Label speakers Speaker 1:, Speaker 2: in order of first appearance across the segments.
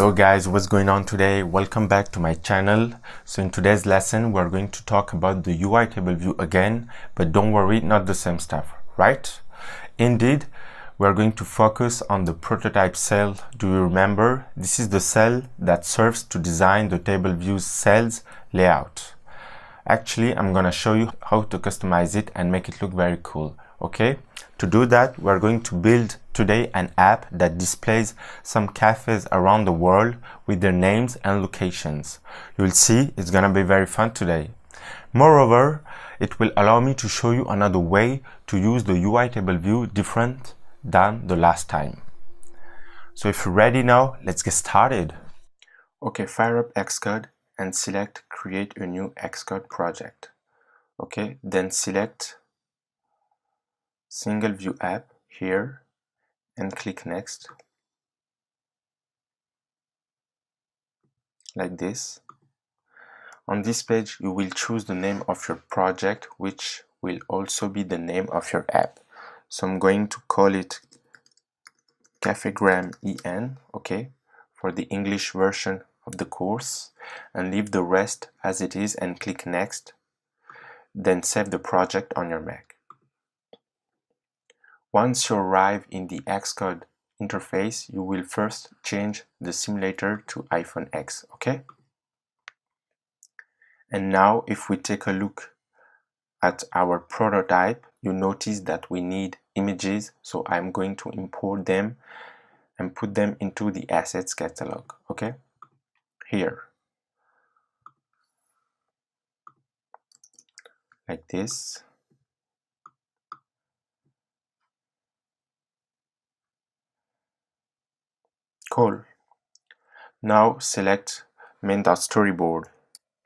Speaker 1: Hello guys, what's going on today? Welcome back to my channel. So in today's lesson, we're going to talk about the UI table view again, but don't worry, not the same stuff, right? Indeed, we're going to focus on the prototype cell. Do you remember? This is the cell that serves to design the table view's cells layout. Actually, I'm gonna show you how to customize it and make it look very cool. Okay, to do that, we're going to build today an app that displays some cafes around the world with their names and locations. You'll see it's gonna be very fun today. Moreover, it will allow me to show you another way to use the UI table view different than the last time. So if you're ready now, let's get started. Okay, fire up Xcode and select create a new Xcode project. Okay, then select single view app here and click next, like this. On this page you will choose the name of your project, which will also be the name of your app. So I'm going to call it Cafegram EN, okay, for the English version of the course, and leave the rest as it is and click next, then save the project on your Mac. Once you arrive in the Xcode interface, you will first change the simulator to iPhone X, okay? And now if we take a look at our prototype, you notice that we need images, so I'm going to import them and put them into the assets catalog, okay? Here. Like this. Cool. Now select main.storyboard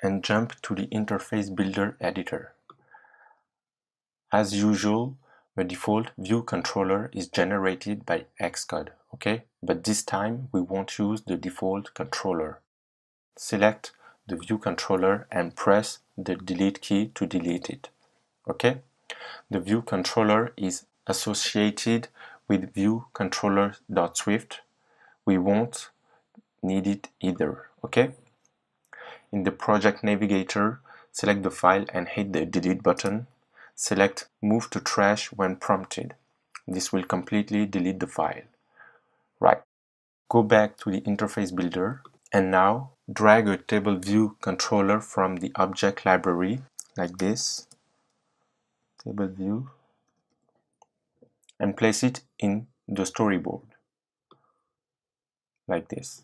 Speaker 1: and jump to the interface builder editor. As usual, the default view controller is generated by Xcode, okay? But this time we won't use the default controller. Select the view controller and press the delete key to delete it, okay? The view controller is associated with view controller.swift. We won't need it either, okay? In the project navigator, select the file and hit the delete button. Select move to trash when prompted. This will completely delete the file. Right. Go back to the interface builder and now drag a table view controller from the object library like this, table view, and place it in the storyboard like this.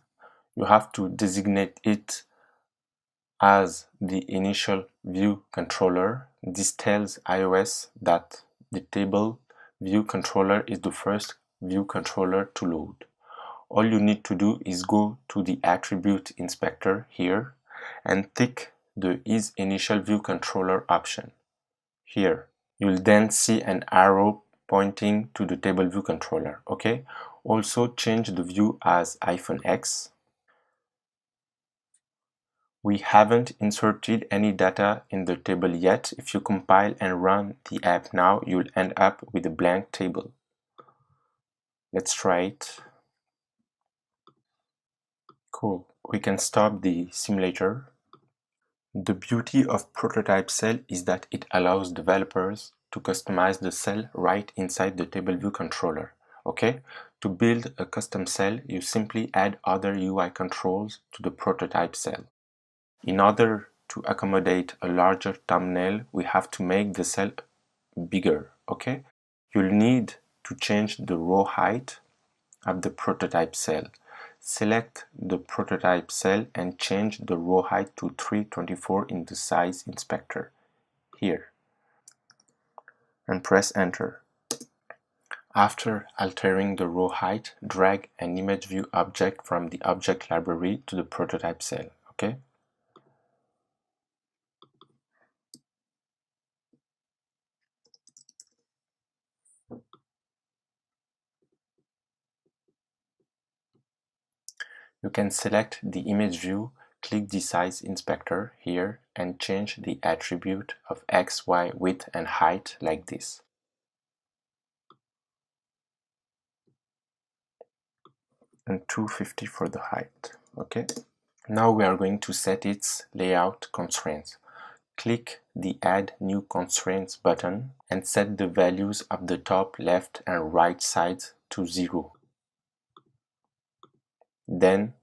Speaker 1: You have to designate it as the initial view controller. This tells iOS that the table view controller is the first view controller to load. All you need to do is go to the attribute inspector here and tick the is initial view controller option here. You'll then see an arrow pointing to the table view controller, okay? Also change the view as iPhone X. We haven't inserted any data in the table yet. If you compile and run the app now, you'll end up with a blank table. Let's try it. Cool. We can stop the simulator. The beauty of prototype cell is that it allows developers to customize the cell right inside the table view controller. Okay? To build a custom cell, you simply add other UI controls to the prototype cell. In order to accommodate a larger thumbnail, we have to make the cell bigger, okay? You'll need to change the row height of the prototype cell. Select the prototype cell and change the row height to 324 in the size inspector, here, and press enter. After altering the row height, drag an image view object from the object library to the prototype cell, okay? You can select the image view, click the size inspector here, and change the attribute of X, Y, width, and height like this. And 250 for the height. Okay. Now we are going to set its layout constraints. Click the Add New Constraints button and set the values of the top, left, and right sides to 0. Then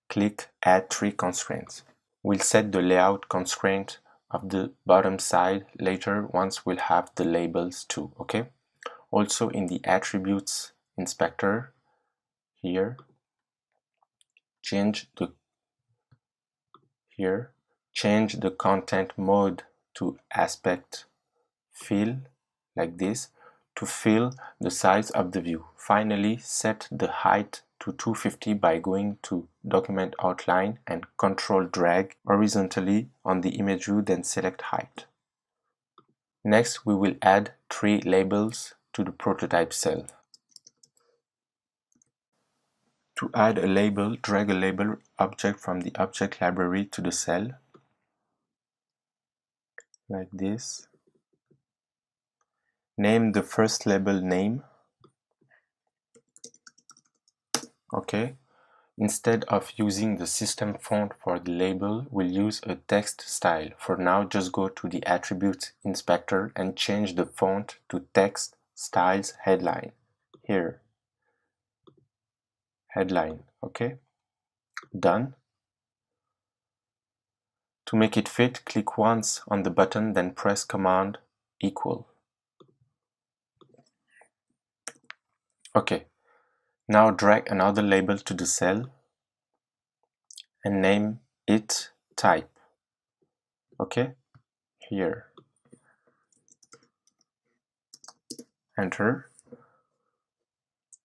Speaker 1: click Add 3 constraints. We'll set the layout constraint of the bottom side later once we'll have the labels too, okay? Also in the Attributes inspector here, change the content mode to aspect fill like this to fill the size of the view. Finally, set the height to 250 by going to Document Outline and Control drag horizontally on the image view, then select height. Next, we will add 3 labels to the prototype cell. To add a label, drag a label object from the object library to the cell, like this. Name the first label name. Okay. Instead of using the system font for the label, we'll use a text style. For now, just go to the Attributes inspector and change the font to Text Styles Headline. Here. Headline. Okay. Done. To make it fit, click once on the button, then press Command equal. Okay. Now drag another label to the cell and name it type. Okay. Here. Enter.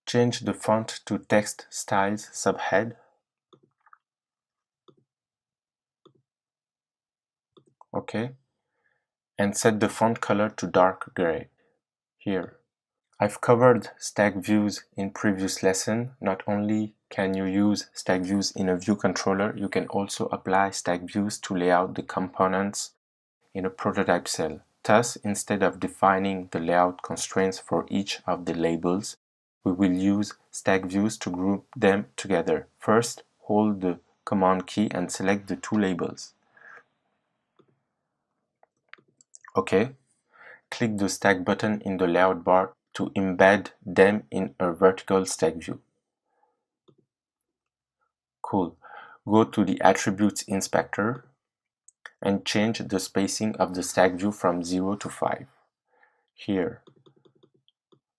Speaker 1: Change the font to Text Styles Subhead. Okay. And set the font color to dark gray. Here. I've covered stack views in previous lesson. Not only can you use stack views in a view controller, you can also apply stack views to lay out the components in a prototype cell. Thus, instead of defining the layout constraints for each of the labels, we will use stack views to group them together. First, hold the Command key and select the 2 labels. OK. Click the stack button in the layout bar to embed them in a vertical stack view. Cool. Go to the Attributes inspector and change the spacing of the stack view from 0 to 5. Here.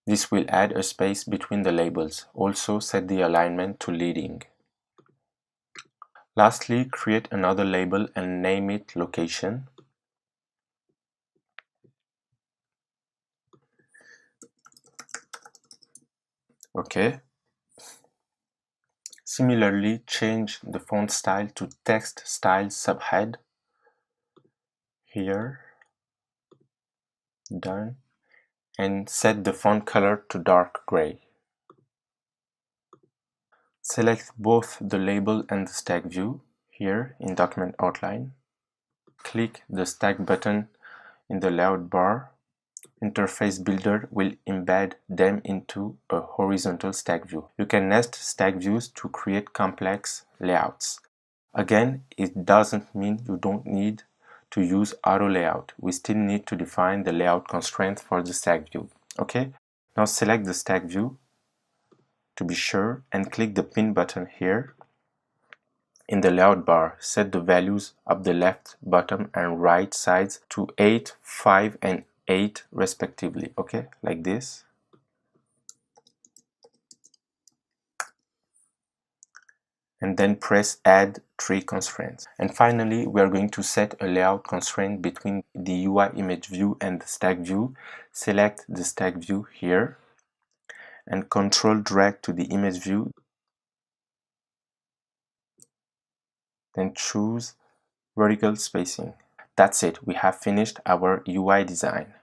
Speaker 1: This will add a space between the labels. Also set the alignment to leading. Lastly, create another label and name it location. OK. Similarly, change the font style to Text Style Subhead. Here. Done. And set the font color to dark gray. Select both the label and the stack view here in Document Outline. Click the stack button in the layout bar. Interface Builder will embed them into a horizontal stack view. You can nest stack views to create complex layouts. Again, it doesn't mean you don't need to use auto layout. We still need to define the layout constraints for the stack view. Okay, now select the stack view to be sure and click the pin button here. In the layout bar, set the values of the left, bottom, and right sides to 8, 5, and 8 respectively. Okay, like this. And then press Add 3 constraints. And finally, we are going to set a layout constraint between the UI image view and the stack view. Select the stack view here and Control drag to the image view. Then choose vertical spacing. That's it, we have finished our UI design.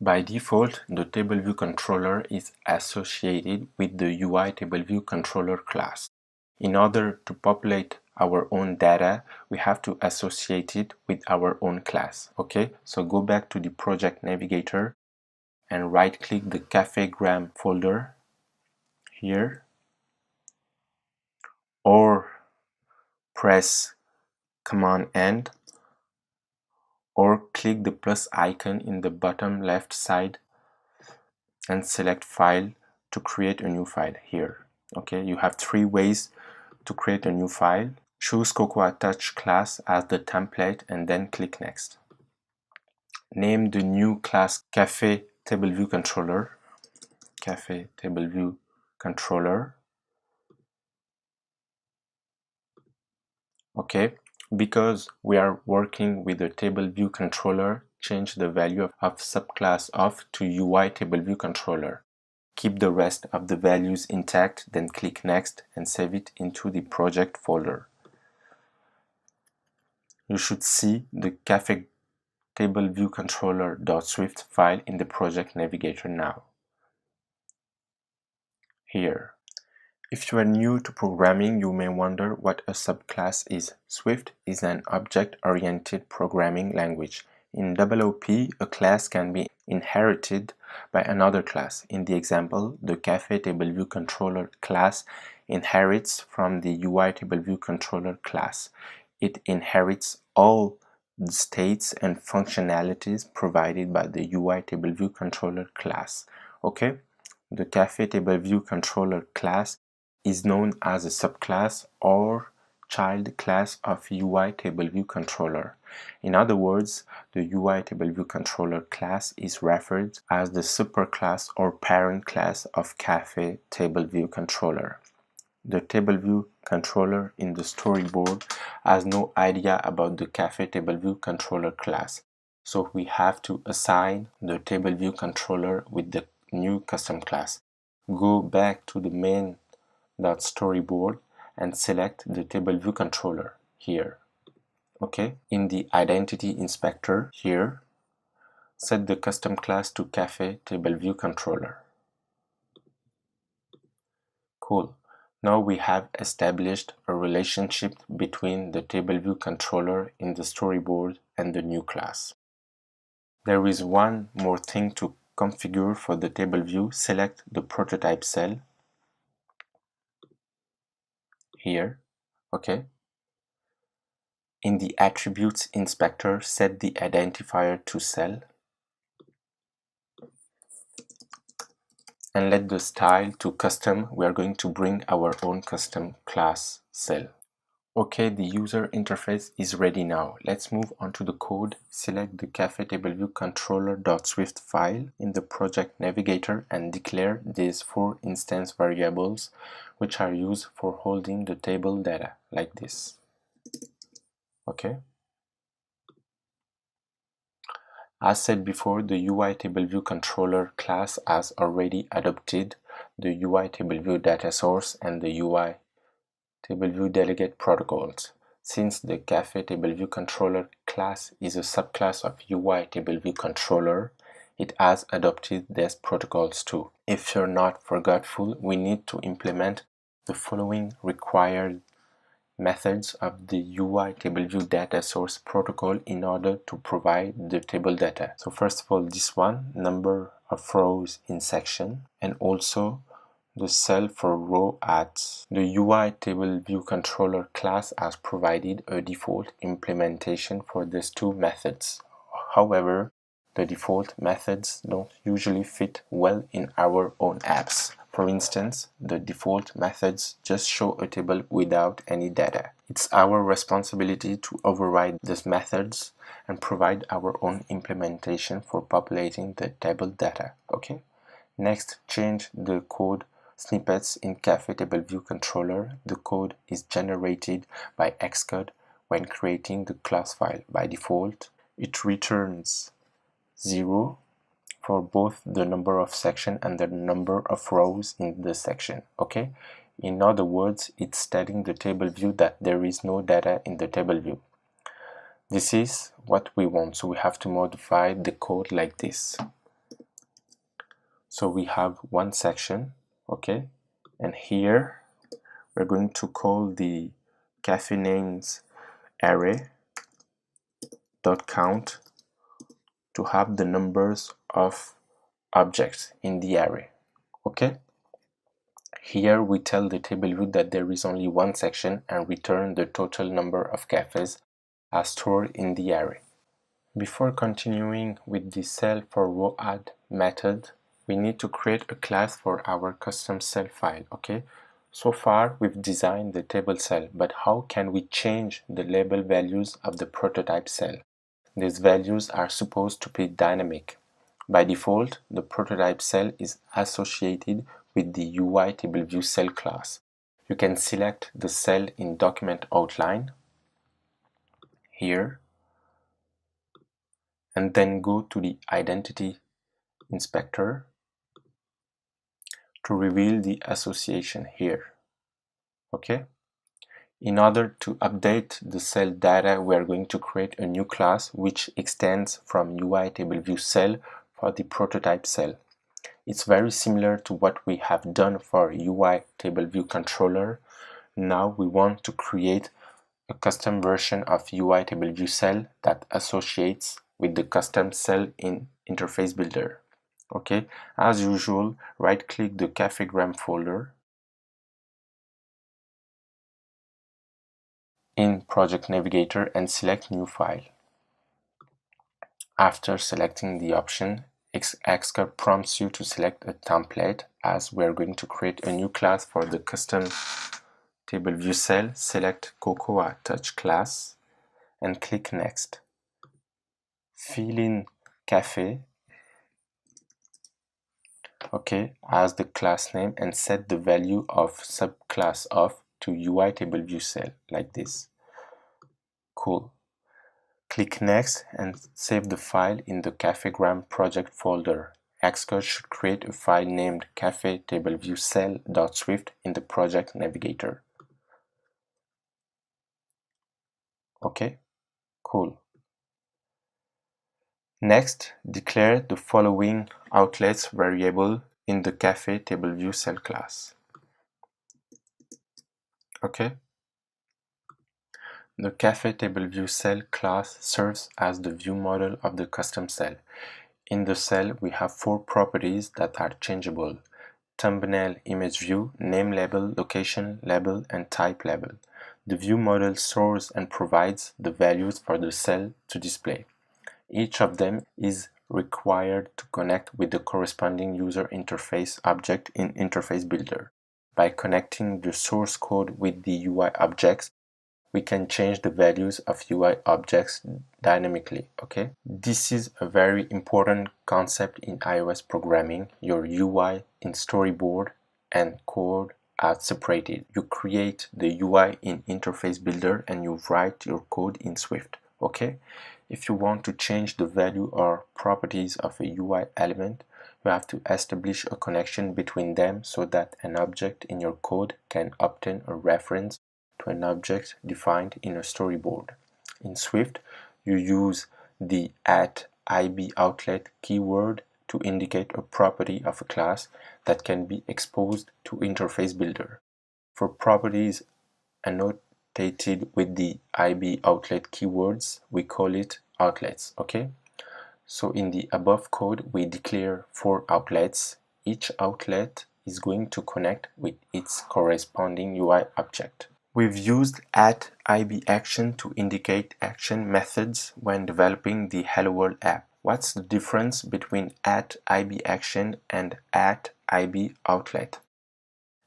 Speaker 1: By default, the table view controller is associated with the UI table view controller class. In order to populate our own data, we have to associate it with our own class. Okay, so go back to the project navigator and right-click the CafeGram folder here. or press Command N, or click the plus icon in the bottom left side and select File to create a new file here. Okay, you have three ways to create a new file. Choose Cocoa Attach class as the template and then click Next. Name the new class Cafe Table View Controller. Cafe Table View Controller. Okay, because we are working with a table view controller, change the value of subclass of to UI table view controller. Keep the rest of the values intact, then click Next and save it into the project folder. You should see the Cafe Table View Controller.swift file in the project navigator now. Here. If you are new to programming, you may wonder what a subclass is. Swift is an object-oriented programming language. In OOP, a class can be inherited by another class. In the example, the Cafe Table View Controller class inherits from the UI Table View Controller class. It inherits all the states and functionalities provided by the UI Table View Controller class. Okay? The Cafe Table View Controller class is known as a subclass or child class of UI Table View Controller. In other words, the UI Table View Controller class is referred as the superclass or parent class of Cafe Table View Controller. The Table View Controller in the storyboard has no idea about the Cafe Table View Controller class, so we have to assign the Table View Controller with the new custom class. Go back to the main.storyboard and select the Table View Controller here. Okay, in the Identity Inspector here, set the custom class to Cafe Table View Controller. Cool. Now we have established a relationship between the Table View Controller in the storyboard and the new class. There is one more thing to configure for the table view. Select the prototype cell here. Okay. In the Attributes Inspector, set the identifier to cell and let the style to custom. We are going to bring our own custom class cell. Okay, the user interface is ready now. Let's move on to the code. Select the Cafe Table View Controller.swift file in the project navigator and declare these 4 instance variables which are used for holding the table data like this. Okay. As said before, the UI Table View Controller class has already adopted the UI Table View data source and the UI Table View Delegate protocols. Since the Cafe Table View Controller class is a subclass of UI Table View Controller, it has adopted these protocols too. If you're not forgetful, we need to implement the following required methods of the UI Table View Data Source protocol in order to provide the table data. So first of all, this one, number of rows in section, and also the cell for row at. The UI Table View Controller class has provided a default implementation for these two methods. However, the default methods don't usually fit well in our own apps. For instance, the default methods just show a table without any data. It's our responsibility to override these methods and provide our own implementation for populating the table data. Okay? Next, change the code snippets in Cafe Table View Controller. The code is generated by Xcode when creating the class file. By default, it returns 0 for both the number of sections and the number of rows in the section. Okay? In other words, it's telling the table view that there is no data in the table view. This is what we want, so we have to modify the code like this. So we have one section, okay, and here we're going to call the cafe names array dot count to have the numbers of objects in the array. Okay, Here we tell the table view that there is only one section and return the total number of cafes as stored in the array. Before continuing with the cell for row add method, we need to create a class for our custom cell file, okay? So far we've designed the table cell, but how can we change the label values of the prototype cell? These values are supposed to be dynamic. By default, the prototype cell is associated with the UI table view cell class. You can select the cell in document outline here, and then go to the identity inspector to reveal the association here. Okay? In order to update the cell data, we are going to create a new class which extends from UI table view cell for the prototype cell. It's very similar to what we have done for UI table view controller. Now we want to create a custom version of UI table view cell that associates with the custom cell in interface builder. Okay, as usual, right click the cafegram folder in Project Navigator and select New File. After selecting the option, Xcode prompts you to select a template, as we are going to create a new class for the custom table view cell. Select Cocoa Touch class and click Next. Fill in Cafe, okay, as the class name, and set the value of subclass of to UI table view cell like this. Cool. Click Next and save the file in the cafegram project folder. Xcode should create a file named cafe table view cell.swift in the project navigator. Okay, cool. Next, declare the following outlets variable in the cafe table view cell class. Okay. The cafe table view cell class serves as the view model of the custom cell. In the cell, we have four properties that are changeable: thumbnail image view, name label, location label, and type label. The view model stores and provides the values for the cell to display. Each of them is required to connect with the corresponding user interface object in Interface Builder. By connecting the source code with the UI objects, we can change the values of UI objects dynamically, okay? This is a very important concept in iOS programming. Your UI in storyboard and code are separated. You create the UI in Interface Builder and you write your code in Swift, okay? If you want to change the value or properties of a UI element, you have to establish a connection between them so that an object in your code can obtain a reference to an object defined in a storyboard. In Swift, you use the @IBOutlet keyword to indicate a property of a class that can be exposed to Interface Builder. For properties annotated with the IBOutlet keywords, we call it outlets, okay? So in the above code, we declare four outlets. Each outlet is going to connect with its corresponding UI object. We've used @IBAction to indicate action methods when developing the Hello World app. What's the difference between @IBAction and @IBOutlet?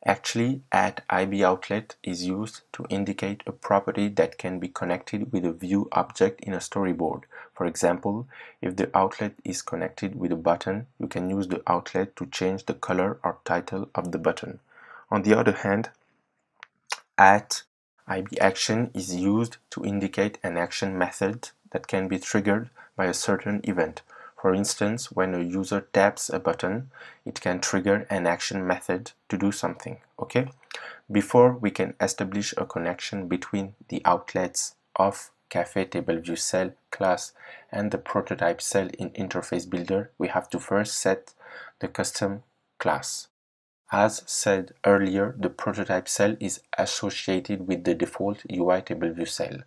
Speaker 1: Actually, @IBOutlet is used to indicate a property that can be connected with a view object in a storyboard. For example, if the outlet is connected with a button, you can use the outlet to change the color or title of the button. On the other hand, @IBAction is used to indicate an action method that can be triggered by a certain event. For instance, when a user taps a button, it can trigger an action method to do something, okay? Before we can establish a connection between the outlets of Cafe Table View Cell class and the prototype cell in Interface Builder, we have to first set the custom class. As said earlier, the prototype cell is associated with the default UI table view cell.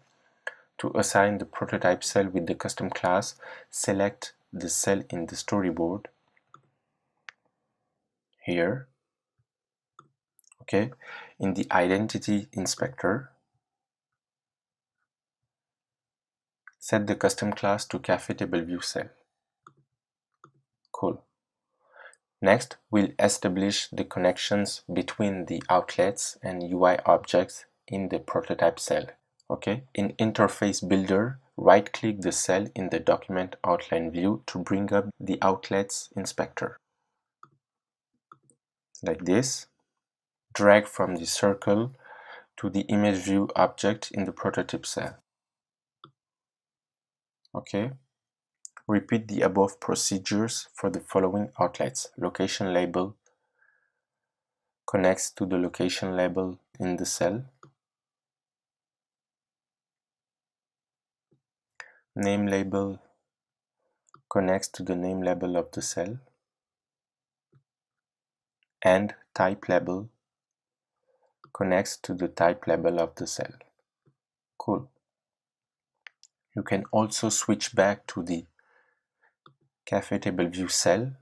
Speaker 1: To assign the prototype cell with the custom class, select the cell in the storyboard here Okay, in the identity inspector, set the custom class to cafe table view cell. Cool. Next, we'll establish the connections between the outlets and UI objects in the prototype cell. Okay, in Interface Builder, right-click the cell in the document outline view to bring up the outlets inspector. Like this. Drag from the circle to the image view object in the prototype cell. Okay. Repeat the above procedures for the following outlets. Location label connects to the location label in the cell. Name label connects to the name label of the cell. And type label connects to the type label of the cell. Cool. You can also switch back to the cafe table view cell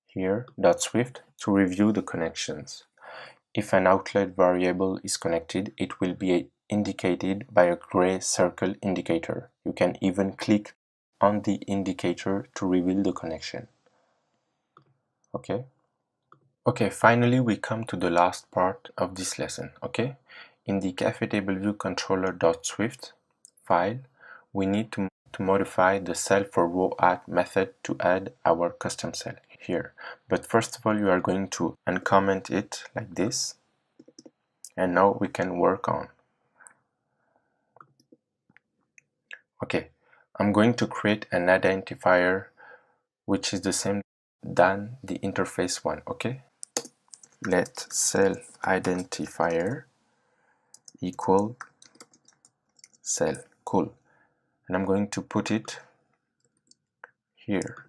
Speaker 1: here, .swift, to review the connections. If an outlet variable is connected, it will be indicated by a gray circle indicator. You can even click on the indicator to reveal the connection. Okay. Okay, finally we come to the last part of this lesson. Okay. In the cafe table view controller.swift file, we need to modify the cell for row add method to add our custom cell here. But first of all, you are going to uncomment it like this. And now we can work on. Okay, I'm going to create an identifier which is the same than the interface one. Okay, let cell identifier equal cell. Cool. And I'm going to put it here.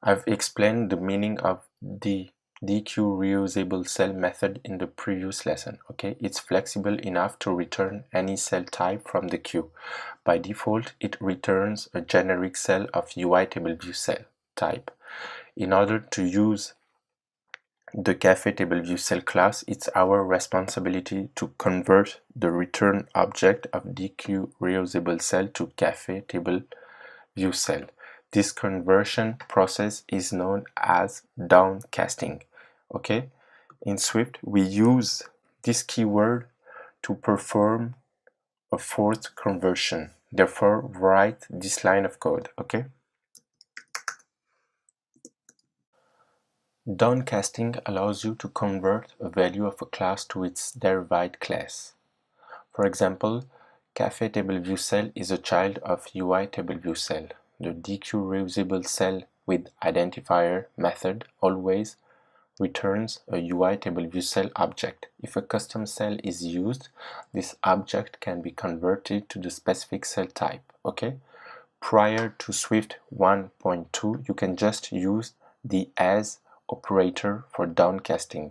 Speaker 1: I've explained the meaning of the DQ reusable cell method in the previous lesson. Okay, it's flexible enough to return any cell type from the queue. By default, it returns a generic cell of UI table view cell type. In order to use the cafe table view cell class, it's our responsibility to convert the return object of DQ reusable cell to cafe table view cell. This conversion process is known as downcasting. Okay, in Swift we use this keyword to perform a forced conversion. Therefore, write this line of code. Okay. Downcasting allows you to convert a value of a class to its derived class. For example, cafe table view cell is a child of UI table view cell. The DQ reusable cell with identifier method always returns a UI table view cell object. If a custom cell is used, this object can be converted to the specific cell type. Okay? Prior to Swift 1.2, you can just use the as operator for downcasting.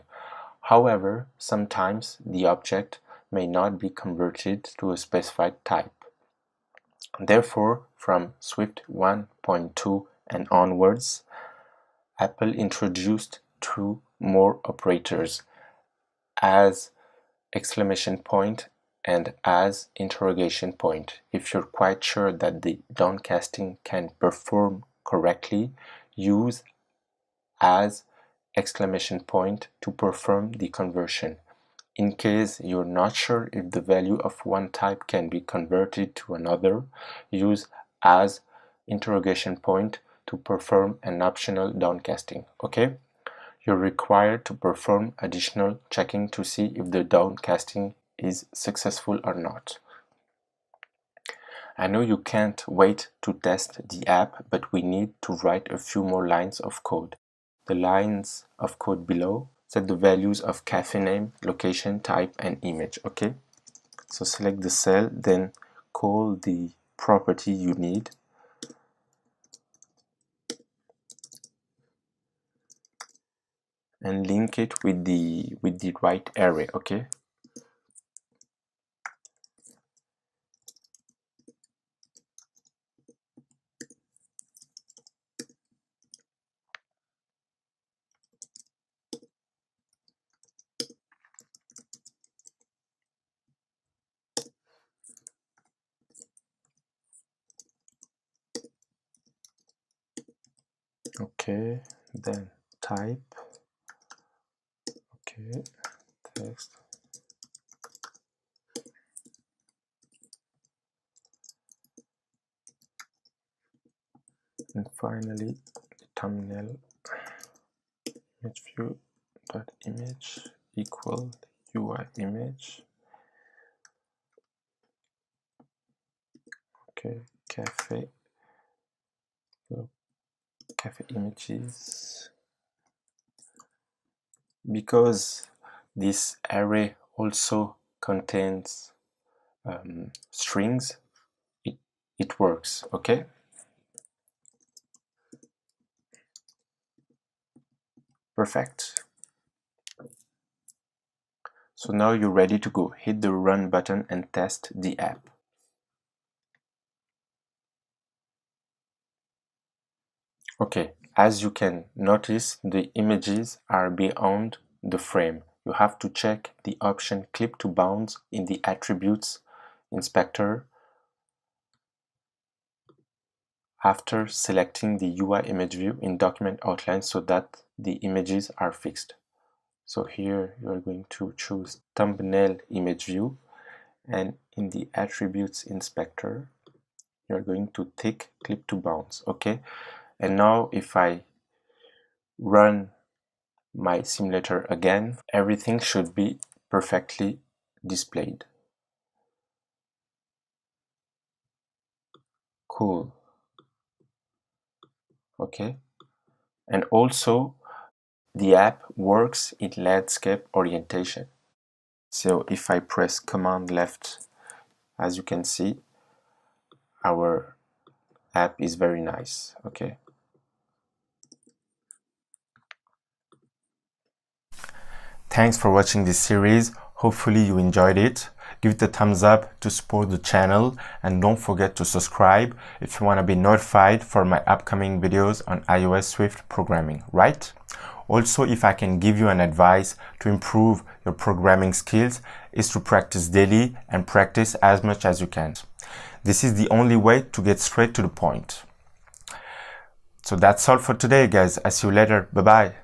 Speaker 1: However, sometimes the object may not be converted to a specified type. Therefore, from Swift 1.2 and onwards, Apple introduced two more operators, as exclamation point and as interrogation point. If you're quite sure that the downcasting can perform correctly, use as exclamation point to perform the conversion. In case you're not sure if the value of one type can be converted to another, use as interrogation point to perform an optional downcasting. Okay? You're required to perform additional checking to see if the downcasting is successful or not. I know you can't wait to test the app, but we need to write a few more lines of code. The lines of code below set the values of cafe name, location, type, and image. Okay, so select the cell, then call the property you need. And link it with the right array. Okay, Okay, then type, okay, text, and finally the thumbnail image view dot image equal UI image. Okay, cafe, so cafe images. Because this array also contains strings, it works, okay? Perfect. So now you're ready to go. Hit the run button and test the app. Okay, as you can notice, the images are beyond the frame. You have to check the option clip to bounds in the attributes inspector after selecting the UI image view in document outline so that the images are fixed. So here you are going to choose thumbnail image view, and in the attributes inspector you are going to tick clip to bounds. Okay, and now if I run my simulator again, everything should be perfectly displayed. Cool. Okay, and also the app works in landscape orientation. So if I press command left, as you can see, our app is very nice. Okay. Thanks for watching this series. Hopefully you enjoyed it. Give it a thumbs up to support the channel, and don't forget to subscribe if you want to be notified for my upcoming videos on iOS Swift programming, right? Also, if I can give you an advice to improve your programming skills, is to practice daily and practice as much as you can. This is the only way to get straight to the point. So that's all for today, guys. I'll see you later. Bye-bye.